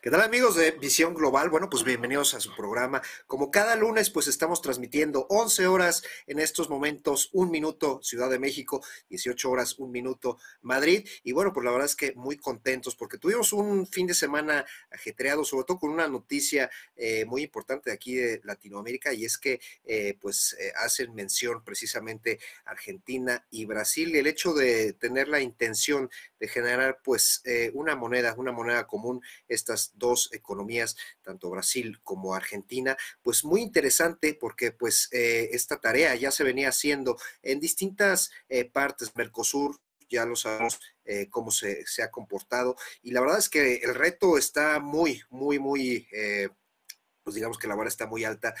¿Qué tal amigos de Visión Global? Bueno, pues bienvenidos a su programa. Como cada lunes, pues estamos transmitiendo 11 horas en estos momentos, un minuto Ciudad de México, 18 horas, un minuto Madrid. Y bueno, pues la verdad es que muy contentos porque tuvimos un fin de semana ajetreado, sobre todo con una noticia muy importante de aquí de Latinoamérica, y es que hacen mención precisamente Argentina y Brasil, y el hecho de tener la intención de generar una moneda común, estas dos economías, tanto Brasil como Argentina, pues muy interesante porque esta tarea ya se venía haciendo en distintas partes. Mercosur, ya lo sabemos cómo se ha comportado, y la verdad es que el reto está pues digamos que la vara está muy alta,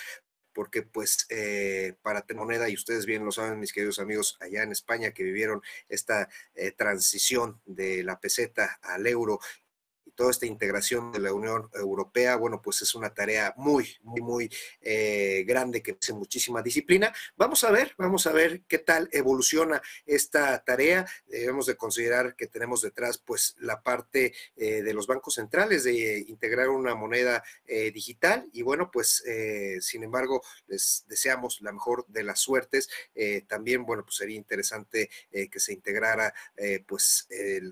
porque para tener moneda, y ustedes bien lo saben, mis queridos amigos allá en España que vivieron esta transición de la peseta al euro y toda esta integración de la Unión Europea, bueno, pues es una tarea muy grande que hace muchísima disciplina. Vamos a ver qué tal evoluciona esta tarea. Debemos de considerar que tenemos detrás pues la parte de los bancos centrales de integrar una moneda digital, y bueno, sin embargo, les deseamos la mejor de las suertes. También, bueno, pues sería interesante que se integrara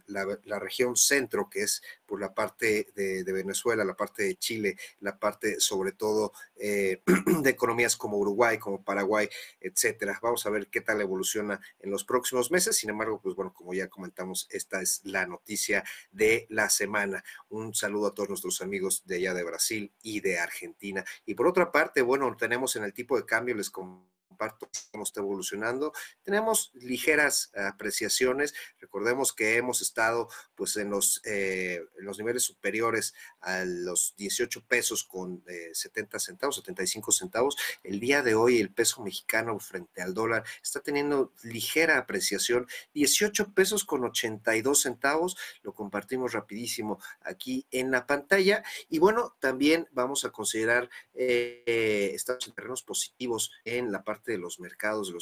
la región centro, que es por la parte de Venezuela, la parte de Chile, la parte sobre todo de economías como Uruguay, como Paraguay, etcétera. Vamos a ver qué tal evoluciona en los próximos meses. Sin embargo, pues bueno, como ya comentamos, esta es la noticia de la semana. Un saludo a todos nuestros amigos de allá de Brasil y de Argentina. Y por otra parte, bueno, tenemos en el tipo de cambio, les comparto cómo está evolucionando. Tenemos ligeras apreciaciones. Recordemos que hemos estado pues en los niveles superiores a los 18 pesos con 70 centavos, 75 centavos. El día de hoy el peso mexicano frente al dólar está teniendo ligera apreciación, 18 pesos con 82 centavos. Lo compartimos rapidísimo aquí en la pantalla. Y bueno, también vamos a considerar estamos en terrenos positivos en la parte de los mercados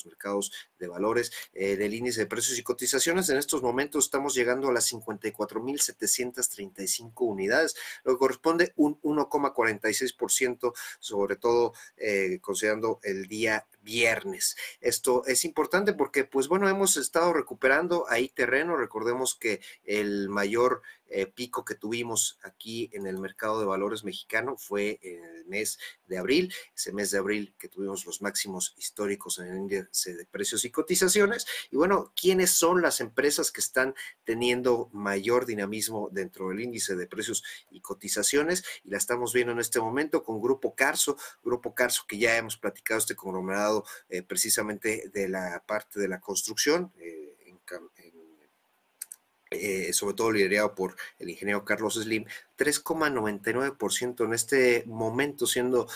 de valores, del índice de precios y cotizaciones. En estos momentos estamos llegando a las 54,735 unidades, lo que corresponde un 1,46%, sobre todo considerando el día viernes. Esto es importante porque, pues bueno, hemos estado recuperando ahí terreno. Recordemos que el mayor pico que tuvimos aquí en el mercado de valores mexicano fue en el mes de abril, ese mes de abril que tuvimos los máximos históricos en el índice de precios y cotizaciones. Y bueno, ¿quiénes son las empresas que están teniendo mayor dinamismo dentro del índice de precios y cotizaciones? Y la estamos viendo en este momento con Grupo Carso que ya hemos platicado, este conglomerado precisamente de la parte de la construcción, sobre todo liderado por el ingeniero Carlos Slim, 3,99% en este momento, siendo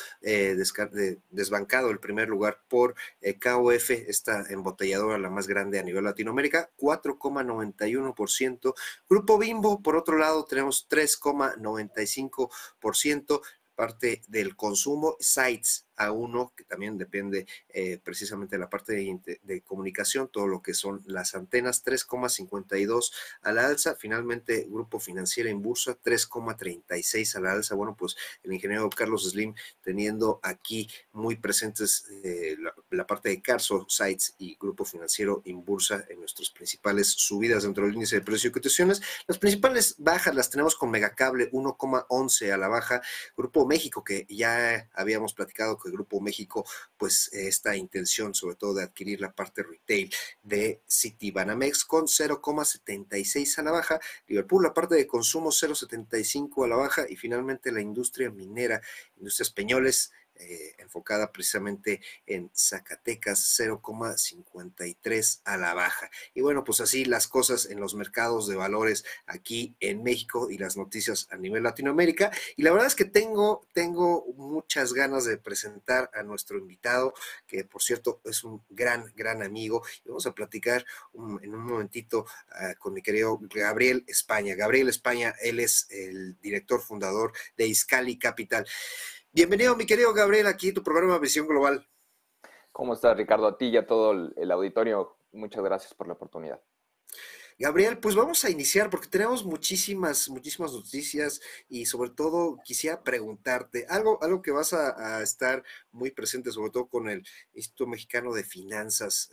desbancado el primer lugar por KOF, esta embotelladora la más grande a nivel Latinoamérica, 4,91%. Grupo Bimbo, por otro lado, tenemos 3,95%. Parte del consumo, Sites A1, que también depende precisamente de la parte de comunicación, todo lo que son las antenas, 3,52 a la alza. Finalmente, Grupo Financiera Inbursa, 3,36 a la alza. Bueno, pues el ingeniero Carlos Slim teniendo aquí muy presentes la parte de Carso, Sites y Grupo Financiero Inbursa en nuestras principales subidas dentro del índice de precios y cotizaciones. Las principales bajas las tenemos con Megacable, 1,11 a la baja. Grupo México, que ya habíamos platicado que el Grupo México, pues esta intención sobre todo de adquirir la parte retail de Citibanamex, con 0,76 a la baja. Liverpool, la parte de consumo, 0,75 a la baja. Y finalmente la industria minera, Industrias Peñoles, enfocada precisamente en Zacatecas, 0,53 a la baja. Y bueno, pues así las cosas en los mercados de valores aquí en México y las noticias a nivel Latinoamérica. Y la verdad es que tengo muchas ganas de presentar a nuestro invitado, que por cierto es un gran amigo, y vamos a platicar en un momentito con mi querido Gabriel España. Gabriel España, él es el director fundador de Iscali Capital. Bienvenido, mi querido Gabriel, aquí tu programa Visión Global. ¿Cómo estás, Ricardo? A ti y a todo el auditorio, muchas gracias por la oportunidad. Gabriel, pues vamos a iniciar porque tenemos muchísimas noticias y sobre todo quisiera preguntarte algo que vas a estar muy presente, sobre todo con el Instituto Mexicano de Finanzas.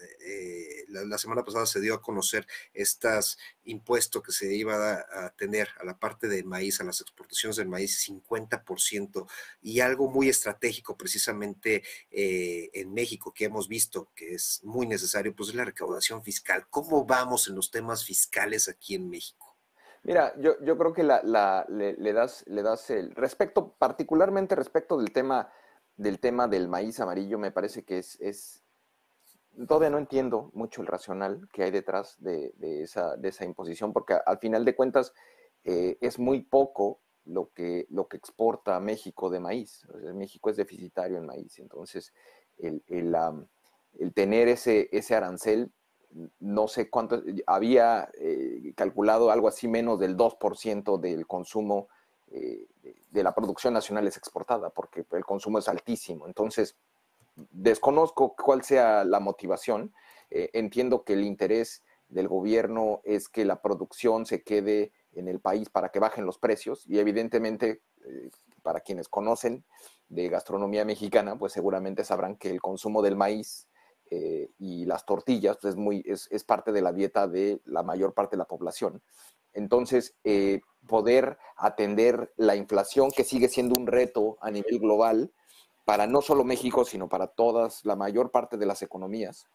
La semana pasada se dio a conocer estos impuestos que se iba a tener a la parte del maíz, a las exportaciones del maíz, 50%, y algo muy estratégico precisamente en México que hemos visto que es muy necesario, pues es la recaudación fiscal. ¿Cómo vamos en los temas fiscales aquí en México? Mira, yo creo que le das el respecto, particularmente respecto del tema del maíz amarillo, me parece que todavía no entiendo mucho el racional que hay detrás de esa imposición, porque al final de cuentas es muy poco lo que exporta México de maíz. O sea, México es deficitario en maíz, entonces el tener ese arancel, no sé cuánto, había calculado algo así menos del 2% del consumo de la producción nacional es exportada, porque el consumo es altísimo. Entonces, desconozco cuál sea la motivación. Entiendo que el interés del gobierno es que la producción se quede en el país para que bajen los precios y evidentemente para quienes conocen de gastronomía mexicana, pues seguramente sabrán que el consumo del maíz y las tortillas pues es parte de la dieta de la mayor parte de la población. Entonces, poder atender la inflación, que sigue siendo un reto a nivel global, para no solo México, sino para la mayor parte de las economías,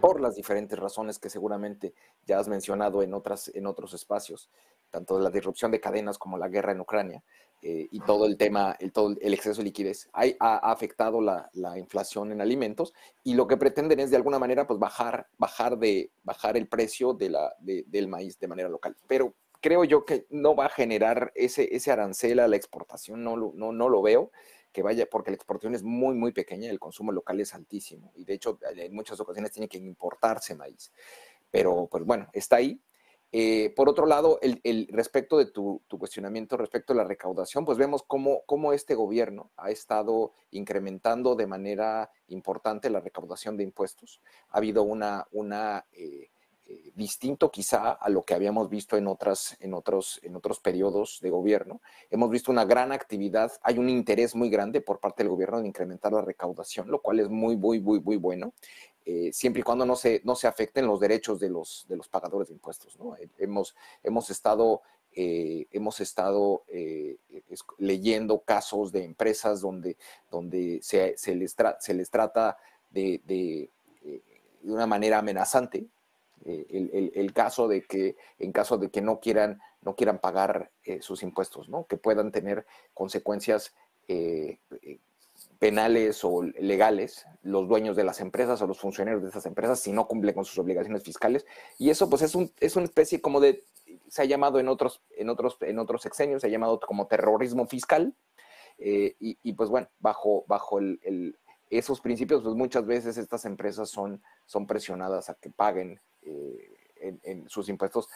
por las diferentes razones que seguramente ya has mencionado en otros espacios, tanto de la disrupción de cadenas como la guerra en Ucrania, y todo el tema, todo el exceso de liquidez, ha afectado la inflación en alimentos, y lo que pretenden es de alguna manera pues bajar el precio del maíz de manera local. Pero creo yo que no va a generar ese arancel a la exportación, no lo veo que vaya, porque la exportación es muy, muy pequeña, el consumo local es altísimo y de hecho en muchas ocasiones tiene que importarse maíz. Pero pues bueno, está ahí. Por otro lado, respecto de tu cuestionamiento, respecto a la recaudación, pues vemos cómo este gobierno ha estado incrementando de manera importante la recaudación de impuestos. Ha habido distinto quizá a lo que habíamos visto en otros periodos de gobierno. Hemos visto una gran actividad, hay un interés muy grande por parte del gobierno de incrementar la recaudación, lo cual es muy, muy, muy, muy bueno. Siempre y cuando no se afecten los derechos de los pagadores de impuestos, ¿no? Hemos estado leyendo casos de empresas donde se les trata de una manera amenazante. El caso de que en caso de que no quieran pagar sus impuestos, ¿no? Que puedan tener consecuencias penales o legales los dueños de las empresas o los funcionarios de esas empresas si no cumplen con sus obligaciones fiscales. Y eso pues es una especie como se ha llamado en otros sexenios, se ha llamado como terrorismo fiscal. Y pues bueno, bajo esos principios, pues muchas veces estas empresas son presionadas a que paguen en sus impuestos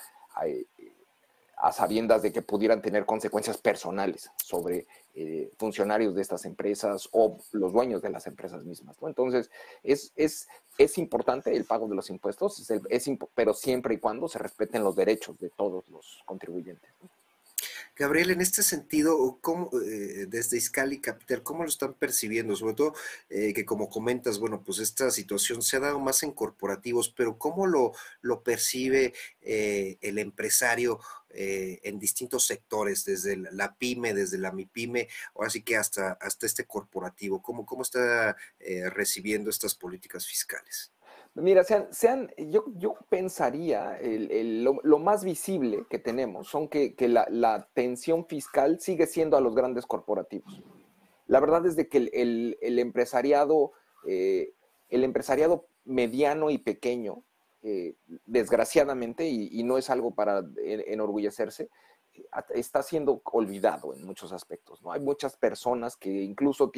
a sabiendas de que pudieran tener consecuencias personales sobre funcionarios de estas empresas o los dueños de las empresas mismas, ¿no? Entonces, es importante el pago de los impuestos, pero siempre y cuando se respeten los derechos de todos los contribuyentes, ¿no? Gabriel, en este sentido, ¿cómo, desde Iscali Capital, cómo lo están percibiendo? Sobre todo que como comentas, bueno, pues esta situación se ha dado más en corporativos, pero ¿cómo lo percibe el empresario en distintos sectores, desde la pyme, desde la MIPYME, ahora sí que hasta este corporativo? ¿Cómo está recibiendo estas políticas fiscales? Mira, yo pensaría, lo más visible que tenemos son que la tensión fiscal sigue siendo a los grandes corporativos. La verdad es de que eh, el empresariado mediano y pequeño, desgraciadamente, y no es algo para enorgullecerse, está siendo olvidado en muchos aspectos, ¿no? Hay muchas personas que incluso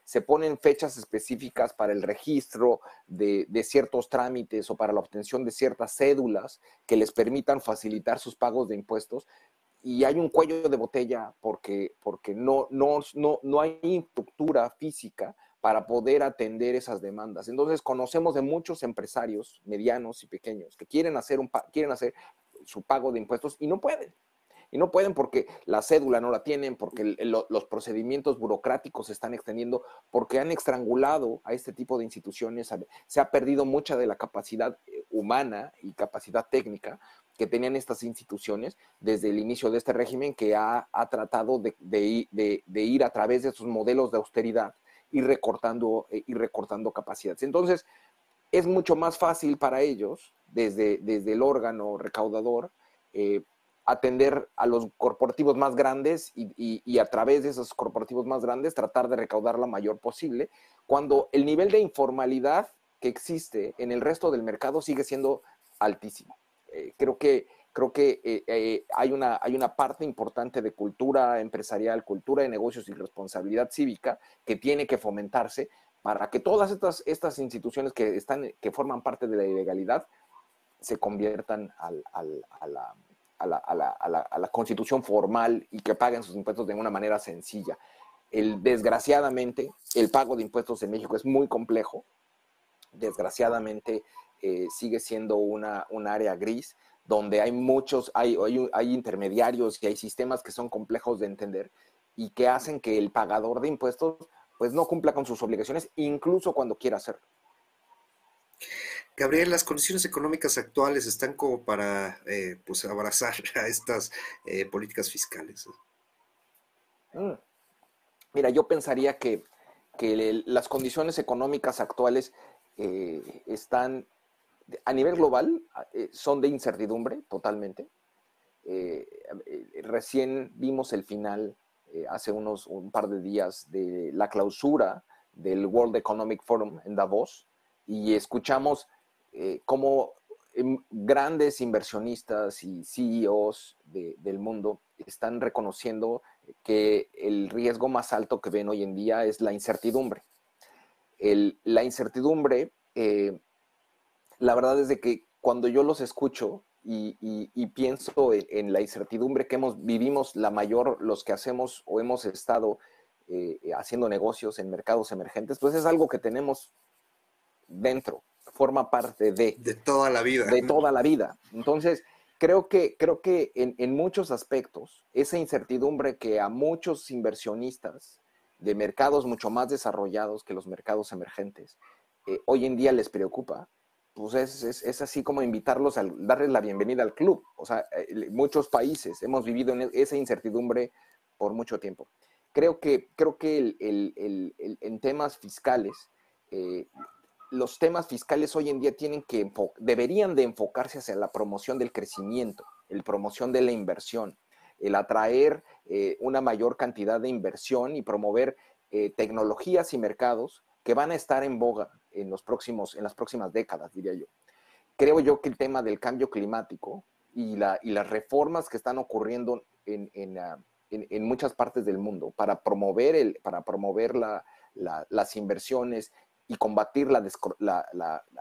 se ponen fechas específicas para el registro de ciertos trámites o para la obtención de ciertas cédulas que les permitan facilitar sus pagos de impuestos, y hay un cuello de botella porque no hay infraestructura física para poder atender esas demandas. Entonces, conocemos de muchos empresarios medianos y pequeños que quieren hacer su pago de impuestos y no pueden. Y no pueden porque la cédula no la tienen, porque los procedimientos burocráticos se están extendiendo, porque han estrangulado a este tipo de instituciones. Se ha perdido mucha de la capacidad humana y capacidad técnica que tenían estas instituciones desde el inicio de este régimen, que ha tratado de ir a través de esos modelos de austeridad y recortando capacidades. Entonces, es mucho más fácil para ellos, desde el órgano recaudador, atender a los corporativos más grandes y a través de esos corporativos más grandes tratar de recaudar la mayor posible, cuando el nivel de informalidad que existe en el resto del mercado sigue siendo altísimo. Creo que hay una parte importante de cultura empresarial, cultura de negocios y responsabilidad cívica que tiene que fomentarse para que todas estas instituciones que forman parte de la ilegalidad se conviertan a la constitución formal y que paguen sus impuestos de una manera sencilla. Desgraciadamente, el pago de impuestos en México es muy complejo. Desgraciadamente, sigue siendo un área gris donde hay intermediarios y hay sistemas que son complejos de entender y que hacen que el pagador de impuestos pues no cumpla con sus obligaciones, incluso cuando quiera hacerlo. Gabriel, las condiciones económicas actuales están como para pues abrazar a estas políticas fiscales. Mira, yo pensaría que las condiciones económicas actuales están, a nivel global, son de incertidumbre totalmente. Recién vimos el final, hace un par de días, de la clausura del World Economic Forum en Davos, y escuchamos cómo grandes inversionistas y CEOs del mundo están reconociendo que el riesgo más alto que ven hoy en día es la incertidumbre. La incertidumbre, la verdad es de que cuando yo los escucho y pienso en la incertidumbre que vivimos los que hacemos o hemos estado haciendo negocios en mercados emergentes, pues es algo que tenemos dentro, forma parte de toda la vida. De toda la vida. Entonces, creo que en muchos aspectos, esa incertidumbre que a muchos inversionistas de mercados mucho más desarrollados que los mercados emergentes, hoy en día les preocupa, pues es así como invitarlos a darles la bienvenida al club. O sea, muchos países hemos vivido en esa incertidumbre por mucho tiempo. Creo que en temas fiscales, los temas fiscales hoy en día deberían de enfocarse hacia la promoción del crecimiento, la promoción de la inversión, el atraer una mayor cantidad de inversión y promover tecnologías y mercados que van a estar en boga en las próximas décadas, diría yo. Creo yo que el tema del cambio climático y las reformas que están ocurriendo en muchas partes del mundo para promover las inversiones y combatir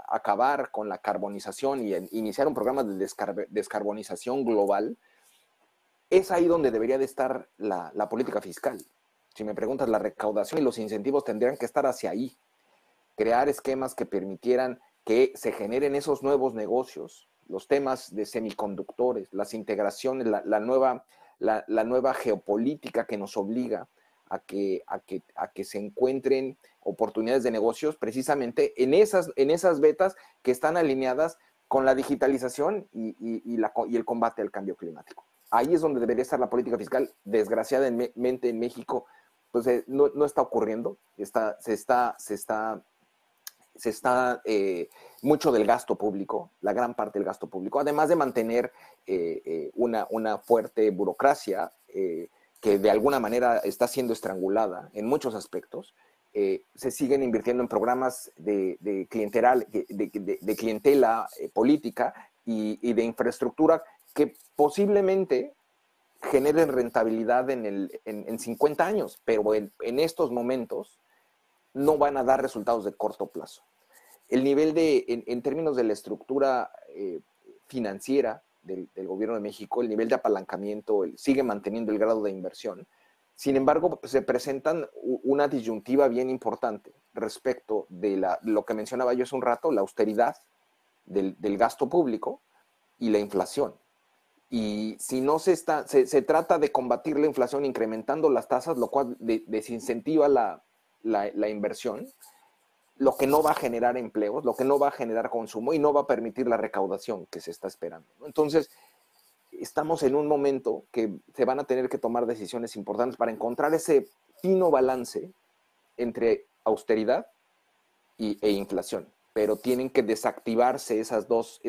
acabar con la carbonización y iniciar un programa de descarbonización global, es ahí donde debería de estar la política fiscal. Si me preguntas, la recaudación y los incentivos tendrían que estar hacia ahí. Crear esquemas que permitieran que se generen esos nuevos negocios, los temas de semiconductores, las integraciones, la nueva geopolítica que nos obliga a que se encuentren oportunidades de negocios precisamente en esas vetas que están alineadas con la digitalización y el combate al cambio climático. Ahí es donde debería estar la política fiscal. Desgraciadamente en México pues, no está ocurriendo. Se está mucho del gasto público, la gran parte del gasto público, además de mantener una fuerte burocracia que de alguna manera está siendo estrangulada en muchos aspectos. Se siguen invirtiendo en programas de clientela política y de infraestructura que posiblemente generen rentabilidad en 50 años, pero en estos momentos no van a dar resultados de corto plazo. El nivel en términos de la estructura financiera del gobierno de México, el nivel de apalancamiento sigue manteniendo el grado de inversión. Sin embargo, se presentan una disyuntiva bien importante respecto de lo que mencionaba yo hace un rato, la austeridad del gasto público y la inflación. Y si no se trata de combatir la inflación incrementando las tasas, lo cual desincentiva la inversión, lo que no va a generar empleos, lo que no va a generar consumo y no va a permitir la recaudación que se está esperando, ¿no? Entonces, estamos en un momento que se van a tener que tomar decisiones importantes para encontrar ese fino balance entre austeridad e inflación, pero tienen que desactivarse esas dos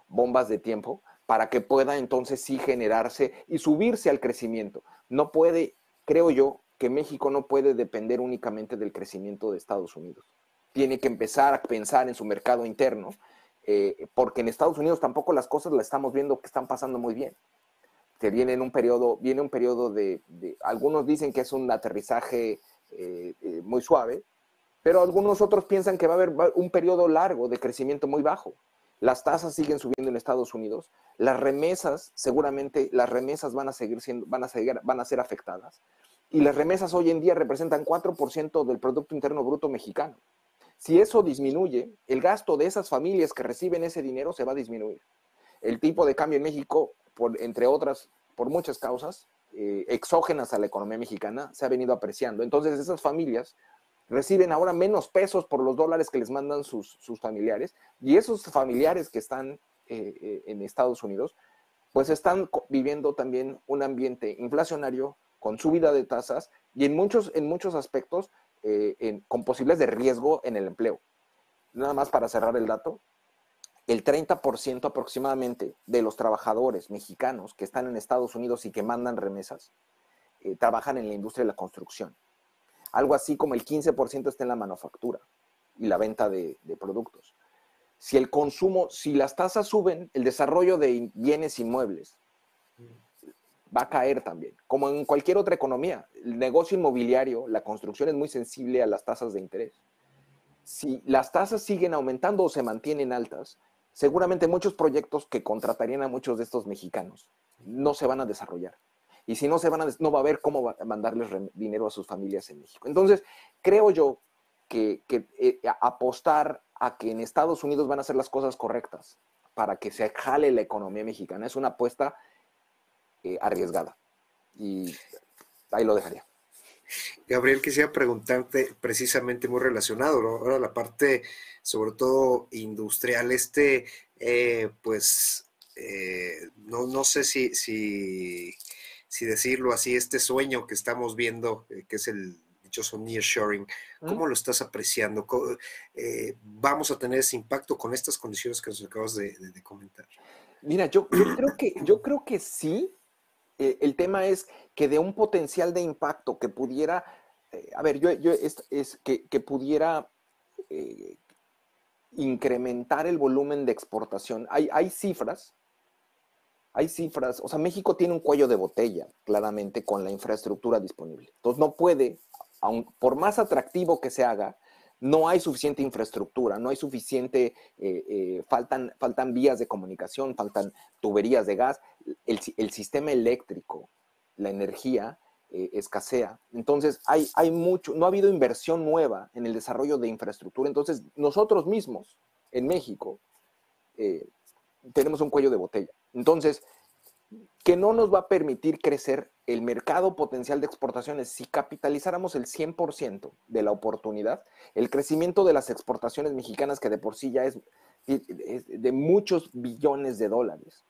bombas de tiempo para que pueda entonces sí generarse y subirse al crecimiento. No puede, creo yo, que México no puede depender únicamente del crecimiento de Estados Unidos. Tiene que empezar a pensar en su mercado interno, porque en Estados Unidos tampoco las cosas las estamos viendo que están pasando muy bien. Que viene un periodo de algunos dicen que es un aterrizaje muy suave, pero algunos otros piensan que va a haber un periodo largo de crecimiento muy bajo. Las tasas siguen subiendo en Estados Unidos, las remesas, seguramente las remesas van a ser afectadas, y las remesas hoy en día representan 4% del Producto Interno Bruto mexicano. Si eso disminuye, el gasto de esas familias que reciben ese dinero se va a disminuir. El tipo de cambio en México, entre otras, por muchas causas exógenas a la economía mexicana, se ha venido apreciando. Entonces esas familias reciben ahora menos pesos por los dólares que les mandan sus familiares, y esos familiares que están en Estados Unidos, pues están viviendo también un ambiente inflacionario con subida de tasas y en muchos aspectos con posibilidades de riesgo en el empleo. Nada más para cerrar el dato, el 30% aproximadamente de los trabajadores mexicanos que están en Estados Unidos y que mandan remesas, trabajan en la industria de la construcción. Algo así como el 15% está en la manufactura y la venta de productos. Si el consumo, si las tasas suben, el desarrollo de bienes inmuebles va a caer también. Como en cualquier otra economía, el negocio inmobiliario, la construcción es muy sensible a las tasas de interés. Si las tasas siguen aumentando o se mantienen altas, seguramente muchos proyectos que contratarían a muchos de estos mexicanos no se van a desarrollar. Y si no no va a haber cómo mandarles dinero a sus familias en México. Entonces, creo yo que apostar a que en Estados Unidos van a hacer las cosas correctas para que se jale la economía mexicana es una apuesta arriesgada. Y ahí lo dejaría. Gabriel, quisiera preguntarte precisamente muy relacionado, ¿no? Ahora la parte, sobre todo industrial, no sé si decirlo así, este sueño que estamos viendo, que es el dichoso nearshoring, ¿cómo lo estás apreciando? ¿Vamos a tener ese impacto con estas condiciones que nos acabas de comentar? Mira, yo creo que sí. El tema es que de un potencial de impacto que pudiera, que pudiera incrementar el volumen de exportación. Hay cifras, o sea, México tiene un cuello de botella, claramente, con la infraestructura disponible. Entonces no puede, por más atractivo que se haga, no hay suficiente infraestructura, no hay suficiente, faltan vías de comunicación, faltan tuberías de gas, el sistema eléctrico, la energía escasea. Entonces hay mucho, no ha habido inversión nueva en el desarrollo de infraestructura. Entonces nosotros mismos, en México, tenemos un cuello de botella. Entonces, que no nos va a permitir crecer el mercado potencial de exportaciones. Si capitalizáramos el 100% de la oportunidad, el crecimiento de las exportaciones mexicanas, que de por sí ya es de muchos billones de dólares,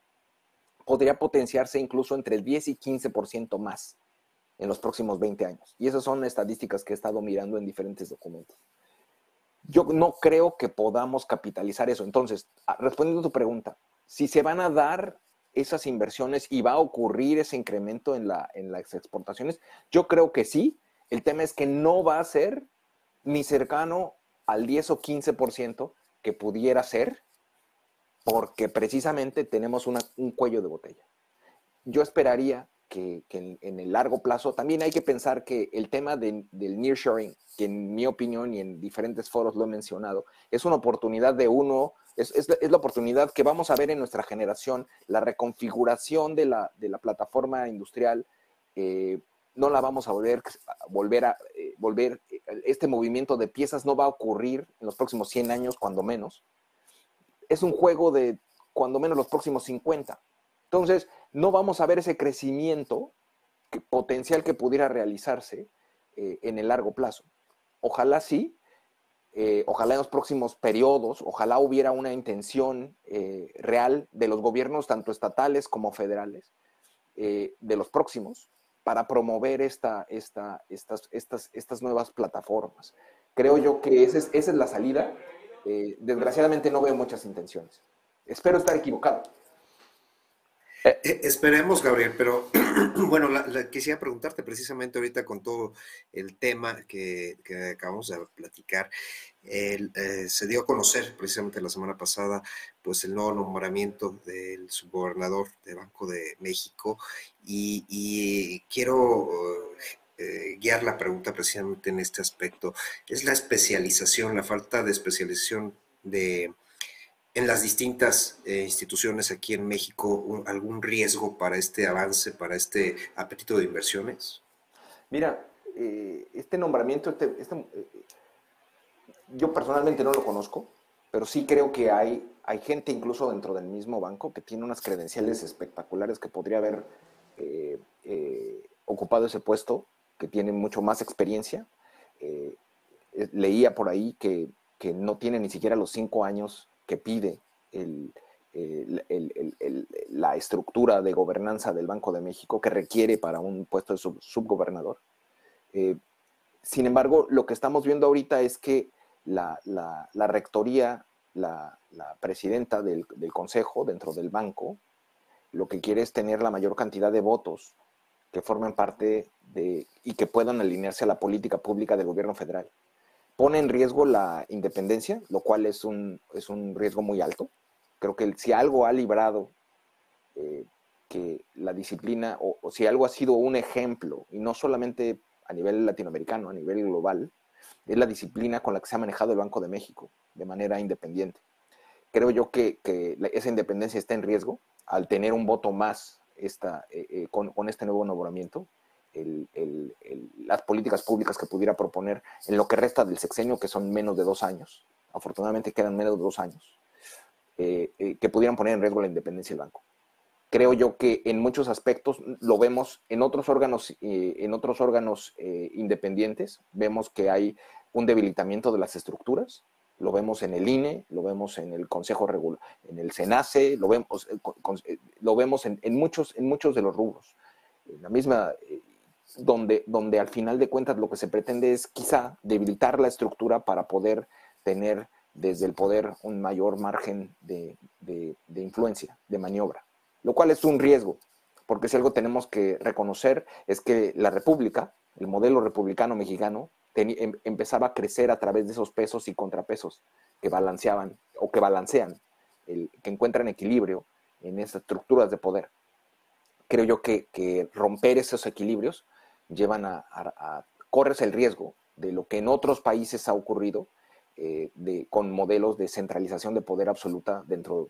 podría potenciarse incluso entre el 10 y 15% más en los próximos 20 años. Y esas son estadísticas que he estado mirando en diferentes documentos. Yo no creo que podamos capitalizar eso. Entonces, respondiendo a tu pregunta, si se van a dar esas inversiones y va a ocurrir ese incremento en las exportaciones, yo creo que sí. El tema es que no va a ser ni cercano al 10 o 15% que pudiera ser, porque precisamente tenemos un cuello de botella. Yo esperaría que en el largo plazo, también hay que pensar que el tema del nearshoring, que en mi opinión y en diferentes foros lo he mencionado, es una oportunidad es la oportunidad que vamos a ver en nuestra generación. La reconfiguración de la plataforma industrial no la vamos a este movimiento de piezas no va a ocurrir en los próximos 100 años, cuando menos. Es un juego de cuando menos los próximos 50. Entonces, no vamos a ver ese crecimiento potencial que pudiera realizarse en el largo plazo. Ojalá sí, ojalá en los próximos periodos, ojalá hubiera una intención real de los gobiernos, tanto estatales como federales, de los próximos, para promover estas nuevas plataformas. Creo yo que esa es la salida. Desgraciadamente no veo muchas intenciones. Espero estar equivocado. Esperemos, Gabriel, pero bueno, quisiera preguntarte precisamente ahorita con todo el tema que acabamos de platicar. Se dio a conocer precisamente la semana pasada pues el nuevo nombramiento del subgobernador de Banco de México y quiero guiar la pregunta precisamente en este aspecto. ¿Es la especialización, la falta de especialización en las distintas instituciones aquí en México, algún riesgo para este avance, para este apetito de inversiones? Mira, este nombramiento, yo personalmente no lo conozco, pero sí creo que hay gente incluso dentro del mismo banco que tiene unas credenciales espectaculares, que podría haber ocupado ese puesto, que tiene mucho más experiencia. Leía por ahí que no tiene ni siquiera los 5 años que pide la estructura de gobernanza del Banco de México, que requiere para un puesto de subgobernador. Sin embargo, lo que estamos viendo ahorita es que la rectoría, la presidenta del consejo dentro del banco, lo que quiere es tener la mayor cantidad de votos que formen parte y que puedan alinearse a la política pública del gobierno federal. Pone en riesgo la independencia, lo cual es un riesgo muy alto. Creo que si algo ha librado que la disciplina, o si algo ha sido un ejemplo, y no solamente a nivel latinoamericano, a nivel global, es la disciplina con la que se ha manejado el Banco de México de manera independiente. Creo yo que esa independencia está en riesgo al tener un voto más con este nuevo nombramiento. Las políticas públicas que pudiera proponer en lo que resta del sexenio, que son menos de 2 años, afortunadamente quedan menos de 2 años, que pudieran poner en riesgo la independencia del banco. Creo yo que en muchos aspectos lo vemos en otros órganos independientes. Vemos que hay un debilitamiento de las estructuras. Lo vemos en el INE, lo vemos en el Consejo Regular, en el SENACE, lo vemos en muchos de los rubros. La misma, donde al final de cuentas lo que se pretende es quizá debilitar la estructura para poder tener desde el poder un mayor margen de influencia, de maniobra, lo cual es un riesgo, porque si algo tenemos que reconocer es que la república, el modelo republicano mexicano, empezaba a crecer a través de esos pesos y contrapesos que balanceaban o que balancean, que encuentran equilibrio en esas estructuras de poder. Creo yo que romper esos equilibrios corres el riesgo de lo que en otros países ha ocurrido, con modelos de centralización de poder absoluta dentro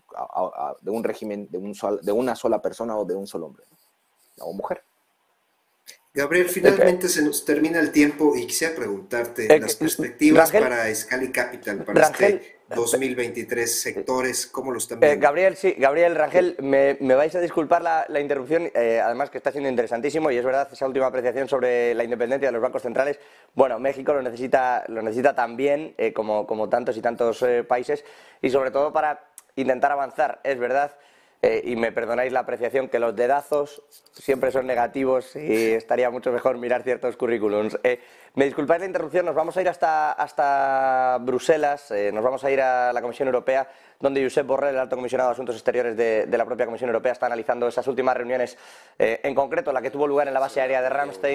de un régimen de una sola persona o de un solo hombre, ¿no? O mujer. Gabriel, finalmente se nos termina el tiempo y quisiera preguntarte las perspectivas Rangel, para Scali Capital, para Rangel, este 2023, sectores, ¿cómo lo están viendo? Gabriel, sí, Gabriel, Rangel, me vais a disculpar la interrupción, además que está siendo interesantísimo y es verdad esa última apreciación sobre la independencia de los bancos centrales. Bueno, México lo necesita también, como tantos y tantos países, y sobre todo para intentar avanzar, es verdad. Y me perdonáis la apreciación, que los dedazos siempre son negativos y estaría mucho mejor mirar ciertos currículums. Me disculpáis la interrupción, nos vamos a ir hasta Bruselas, nos vamos a ir a la Comisión Europea, donde Josep Borrell, el alto comisionado de Asuntos Exteriores de la propia Comisión Europea, está analizando esas últimas reuniones, en concreto la que tuvo lugar en la base aérea de Ramstein.